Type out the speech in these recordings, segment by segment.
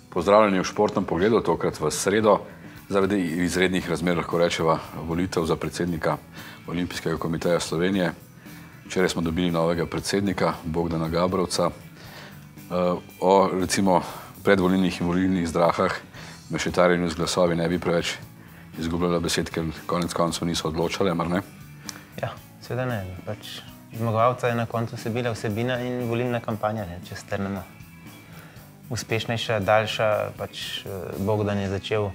Pozdravljeni v Športnem pogledu, tokrat v sredo. Zaradi izrednih razmer lahko rečeva volitev za predsednika Olimpijskega komiteja Slovenije. Včeraj smo dobili novega predsednika, Bogdana Gabrovca. O recimo predvolilnih in volilnih zdrahah, mešetarjenju z glasovi ne bi preveč izgubljala besed, ker konec koncev niso odločale, mar ne? Ja, seveda ne. Pač zmagovalca je na koncu bila vsebina in volilna kampanja, če strnemo. Uspešnejša, daljša, pač Bogdan je začel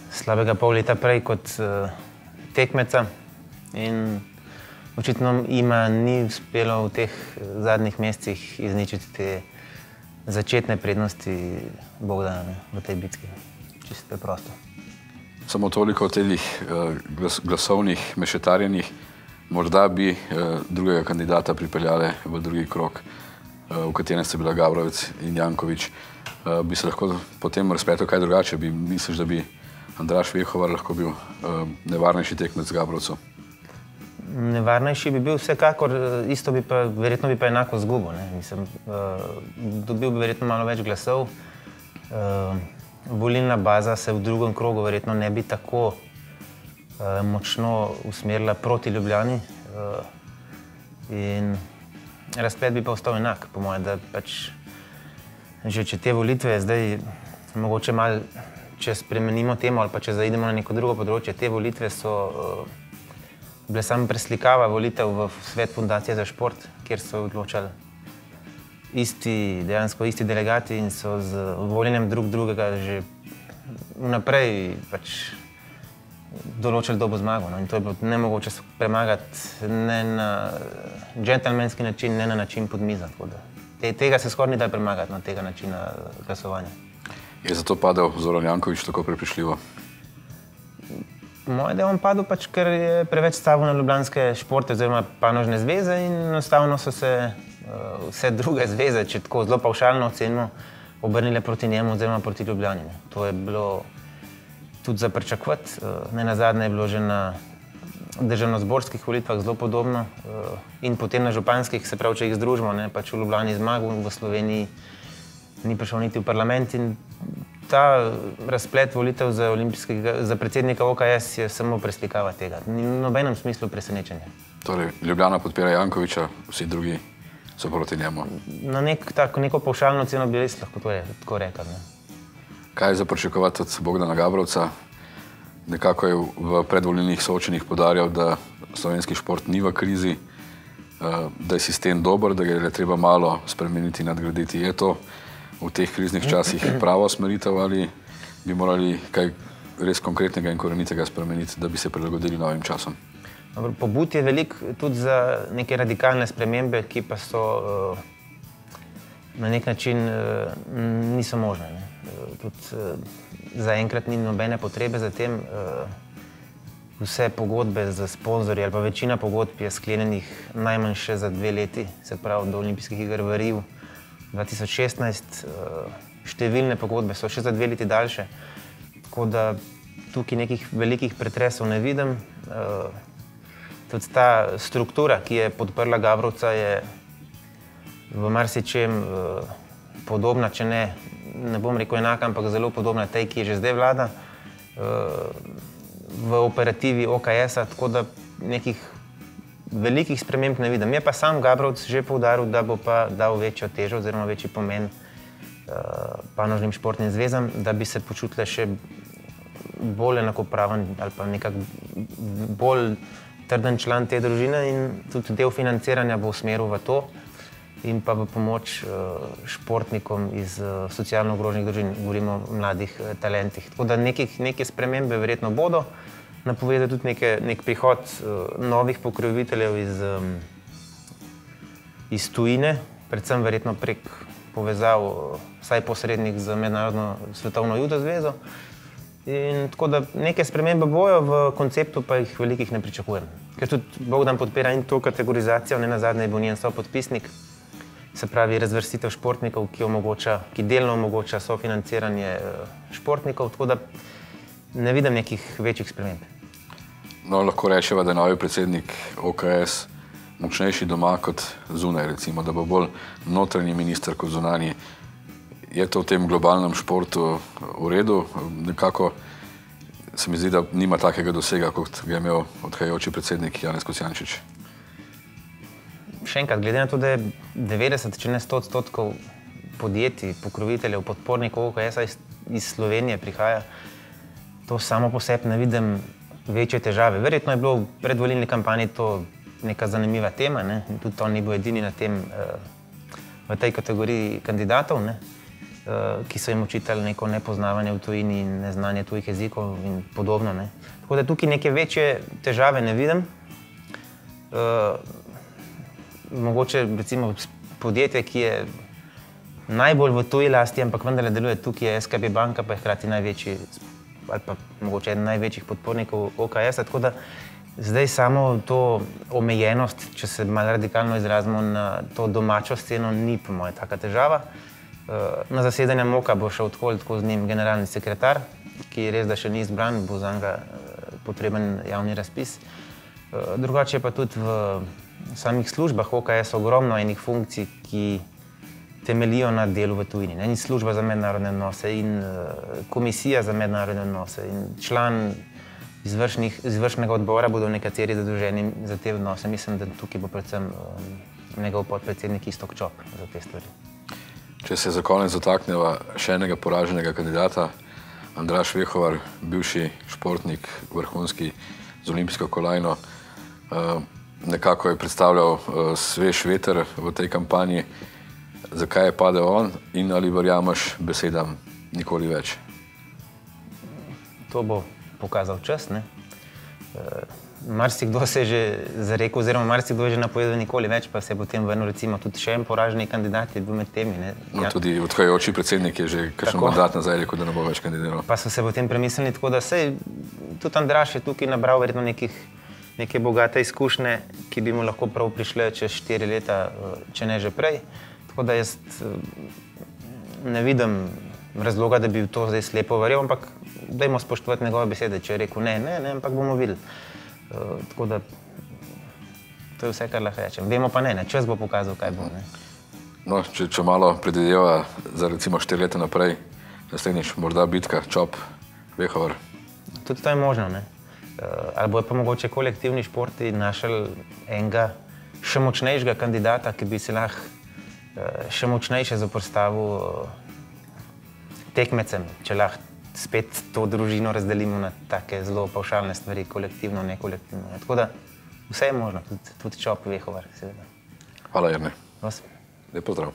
slabega pol leta prej kot tekmeca in očitno ima ni uspelo v teh zadnjih mesecih izničiti te začetne prednosti Bogdana v tej bitki. Čisto preprosto. Samo toliko o teh glasovnih mešetarjenih. Morda bi drugega kandidata pripeljale v drugi krog, v katerem sta bila Gabrovec in Janković. Bi se lahko potem razpletel kaj drugače? Misliš, da bi Andraž Vehovar lahko bil nevarnejši tekmec Gabrovcu? Nevarnejši bi bil vsekakor, isto bi pa, verjetno bi pa enako zgubil. Dobil bi verjetno malo več glasov. Volilna baza se v drugem krogu verjetno ne bi tako močno usmerila proti Ljubljani in razplet bi pa ostal enak, po mojem, da pač že če te volitve zdaj mogoče malo, če spremenimo temo ali pa če zaidemo na neko drugo področje, te volitve so bile samo preslikava volitev v svet Fundacije za šport, kjer so odločali dejansko isti delegati in so z voljenjem drugega že vnaprej pač določili, kdo bo zmagal. In to je bilo nemogoče premagati ne na džentelmenski način, ne na način pod mizo. Tega se skoraj ni dalo premagati, tega načina glasovanja. Je zato padel Zoran Janković tako prepričljivo? Moje, da je on padel pač, ker je preveč stavil na ljubljanske športe oziroma panožne zveze in enostavno so se vse druge zveze, če tako zelo pavšalno ocenimo, obrnile proti njemu oziroma proti Ljubljani. To je bilo tudi za pričakovati. Nenazadnje je bilo že na državnozborskih volitvah zelo podobno in potem na županskih, se pravi, če jih združimo, pač v Ljubljani zmagal, v Sloveniji ni prišel niti v parlament in ta razplet volitev za predsednika OKS je samo preslikava tega. Ni v nobenem smislu presenečenja. Torej, Ljubljana podpira Jankovića, vsi drugi so proti njemu. Na neko pavšalno ceno bi res lahko tako rekel. Kaj je za pričakovati od Bogdana Gabrovca? Nekako je v predvolilnih soočenjih poudarjal, da slovenski šport ni v krizi, da je sistem dober, da ga je treba malo spremeniti in nadgraditi. Je to v teh kriznih časih prava usmeritev ali bi morali kaj res konkretnega in korenitega spremeniti, da bi se prilagodili novim časom? Pobud je veliko tudi za neke radikalne spremembe, ki pa so na nek način niso možne. Tudi zaenkrat ni nobene potrebe za tem. Vse pogodbe z sponzorji ali pa večina pogodb je sklenjenih najmanj še za 2 leti, se pravi do Olimpijskih iger v Riu 2016. Številne pogodbe so še za 2 leti daljše, tako da tukaj nekih velikih pretresov ne vidim. Tudi ta struktura, ki je podprla Gabrovca, je v marsičem podobna, če ne bom rekel enaka, ampak zelo podobna tej, ki je že zdaj vlada v operativi OKS-a, tako da nekih velikih sprememb ne vidim. Je pa sam Gabrovc že poudaril, da bo pa dal večjo težo oziroma večji pomen panožnim športnim zvezam, da bi se počutile še bolj enakopraven ali pa nekako bolj trden član te družine in tudi del financiranja bo usmeril v to in pa v pomoč športnikom iz socialno ogroženih družin, govorimo o mladih talentih. Tako da neke spremembe verjetno bodo. Napovedal tudi nek prihod novih pokroviteljev iz tujine, predvsem verjetno prek povezav, vsaj posrednih z Mednarodno svetovno judo zvezo. In tako da neke spremembe bojo, v konceptu pa jih velikih ne pričakujem. Ker tudi Bogdan podpira in to kategorizacijo, nenazadnje je bil njen sopodpisnik, se pravi razvrstitev športnikov, ki delno omogoča sofinanciranje športnikov, tako da ne vidim nekih večjih sprememb. No, lahko rečeva, da je novi predsednik OKS močnejši doma kot zunaj, recimo, da bo bolj notranji minister kot zunanji. Je to v tem globalnem športu v redu? Nekako se mi zdi, da nima takega dosega, kot ga je imel odhajajoči predsednik Janez Kocjančič. Še enkrat, glede na to, da je 90, če ne 100% podjetij, pokroviteljev, podpornikov OKS-a iz Slovenije prihaja, to samo po sebi ne vidim večje težave. Verjetno je bilo v predvolilni kampanji to neka zanimiva tema, ne? Tudi on ni bil edini na tem, v tej kategoriji kandidatov, ne? Ki so jim očitali neko nepoznavanje v tujini in neznanje tujih jezikov in podobno, ne? Tako da tukaj neke večje težave ne vidim. Mogoče recimo podjetje, ki je najbolj v tuji lasti, ampak vendarle deluje tukaj, je SKB banka, pa je hkrati največji ali pa mogoče eden največjih podpornikov OKS-a, tako da zdaj samo to omejenost, če se malo radikalno izrazimo na to domačo sceno, ni po moje taka težava. Na zasedanje MOK-a bo šel tako z njim generalni sekretar, ki res da še ni izbran, bo za njega potreben javni razpis. Drugače pa tudi v samih službah OKS ogromno enih funkcij, ki temelijo na delu v tujini. In služba za mednarodne odnose in komisija za mednarodne odnose in član izvršnega odbora bodo nekateri zadolženi za te odnose. Mislim, da tukaj bo predvsem njegov podpredsednik Iztok Čop za te stvari. Če se za konec dotakneva še enega poraženega kandidata, Andraž Vehovar, bivši športnik, vrhunski z olimpijsko kolajno, nekako je predstavljal svež veter v tej kampanji. Zakaj je padel on in ali verjameš besedam nikoli več? To bo pokazal čas, ne? Marsikdo se je že zarekel, oziroma marsikdo je že napovedal nikoli več, pa se je potem vrnil recimo tudi še en poraženi kandidat, je bil med temi, ne? No, tudi odhajajoči predsednik je že kakšen mandat nazaj rekel, da ne bo več kandidiral. Pa so se potem premislili, tako da sej tudi Andraž je tukaj nabral verjetno neke bogate izkušnje, ki bi mu lahko prav prišle čez 4 leta, če ne že prej. Tako da jaz ne vidim razloga, da bi v to zdaj slepo verjel, ampak dajmo spoštovati njegove besede. Če je rekel ne, ampak bomo videli. Tako da to je vse, kar lahko rečem. Vemo pa ne, čas bo pokazal, kaj bo. No, če malo predvideva za recimo 4 leta naprej, naslednjič morda bitka Čop, Vehovar. Tudi to je možno, ne? Ali bojo pa mogoče kolektivni športi našli enega še močnejšega kandidata, ki bi se lahko še močnejše zoperstavil tekmecem, če lahko spet to družino razdelimo na take zelo pavšalne stvari, kolektivno, nekolektivno. Tako da vse je možno, tudi Čop, Vehovar, seveda. Hvala, Jernej. Vas. Lep pozdrav.